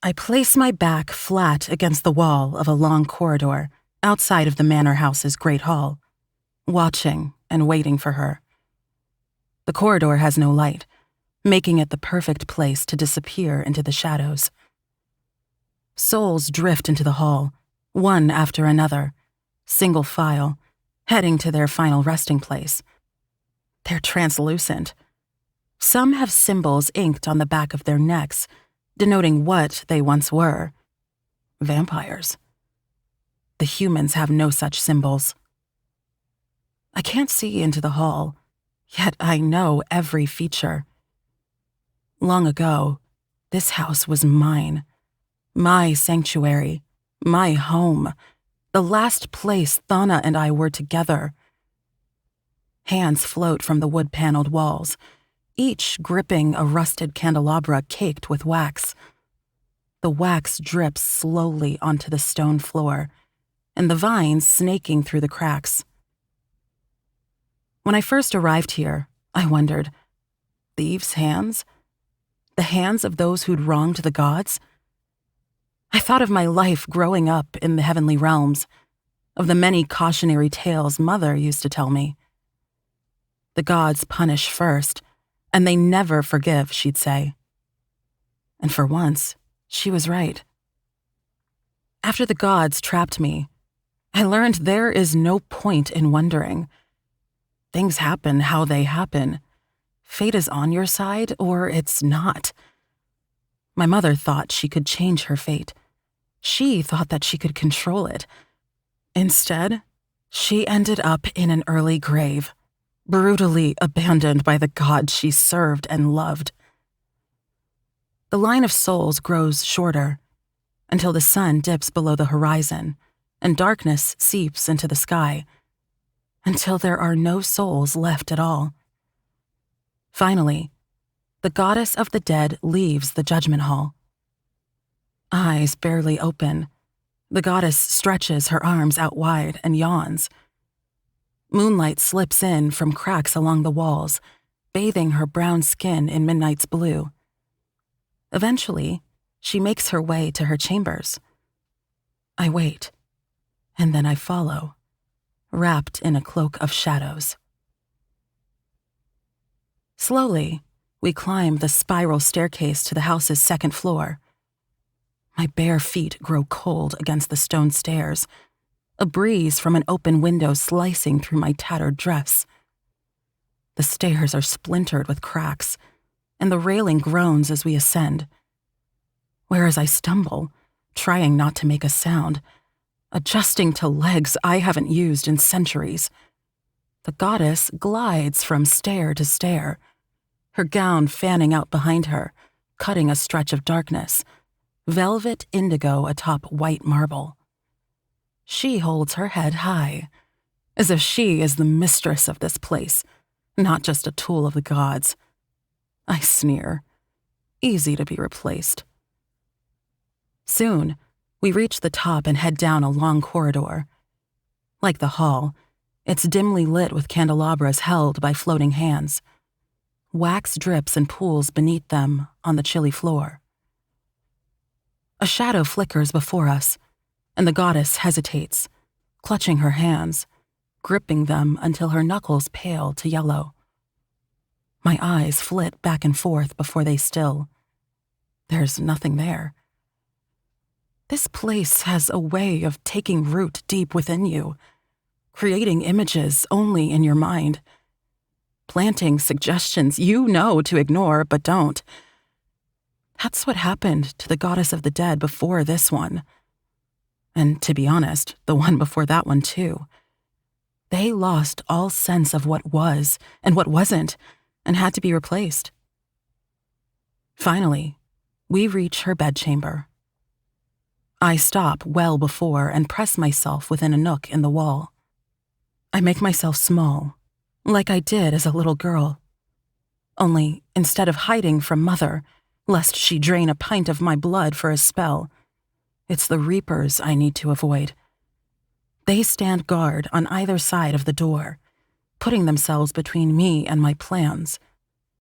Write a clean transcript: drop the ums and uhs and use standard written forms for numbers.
I place my back flat against the wall of a long corridor outside of the manor house's great hall, watching and waiting for her. The corridor has no light, making it the perfect place to disappear into the shadows. Souls drift into the hall, one after another, single file, heading to their final resting place. They're translucent. Some have symbols inked on the back of their necks, denoting what they once were. Vampires. The humans have no such symbols. I can't see into the hall, yet I know every feature. Long ago, this house was mine. My sanctuary, my home, the last place Thana and I were together. Hands float from the wood-paneled walls, each gripping a rusted candelabra caked with wax. The wax drips slowly onto the stone floor, and the vines snaking through the cracks. When I first arrived here, I wondered, thieves' hands? The hands of those who'd wronged the gods? I thought of my life growing up in the heavenly realms, of the many cautionary tales Mother used to tell me. The gods punish first, and they never forgive, she'd say. And for once, she was right. After the gods trapped me, I learned there is no point in wondering. Things happen how they happen. Fate is on your side, or it's not. My mother thought she could change her fate. She thought that she could control it. Instead, she ended up in an early grave, brutally abandoned by the god she served and loved. The line of souls grows shorter until the sun dips below the horizon and darkness seeps into the sky, until there are no souls left at all. Finally, the goddess of the dead leaves the judgment hall. Eyes barely open, the goddess stretches her arms out wide and yawns. Moonlight slips in from cracks along the walls, bathing her brown skin in midnight's blue. Eventually, she makes her way to her chambers. I wait, and then I follow, wrapped in a cloak of shadows. Slowly, we climb the spiral staircase to the house's second floor. My bare feet grow cold against the stone stairs, a breeze from an open window slicing through my tattered dress. The stairs are splintered with cracks, and the railing groans as we ascend. Whereas I stumble, trying not to make a sound, adjusting to legs I haven't used in centuries. The goddess glides from stair to stair, her gown fanning out behind her, cutting a stretch of darkness, velvet indigo atop white marble. She holds her head high, as if she is the mistress of this place, not just a tool of the gods. I sneer. Easy to be replaced. Soon, we reach the top and head down a long corridor. Like the hall, it's dimly lit with candelabras held by floating hands. Wax drips and pools beneath them on the chilly floor. A shadow flickers before us, and the goddess hesitates, clutching her hands, gripping them until her knuckles pale to yellow. My eyes flit back and forth before they still. There's nothing there. This place has a way of taking root deep within you, creating images only in your mind, planting suggestions you know to ignore but don't. That's what happened to the goddess of the dead before this one. And to be honest, the one before that one too. They lost all sense of what was and what wasn't, and had to be replaced. Finally, we reach her bedchamber. I stop well before and press myself within a nook in the wall. I make myself small, like I did as a little girl. Only, instead of hiding from Mother, lest she drain a pint of my blood for a spell, it's the reapers I need to avoid. They stand guard on either side of the door, putting themselves between me and my plans.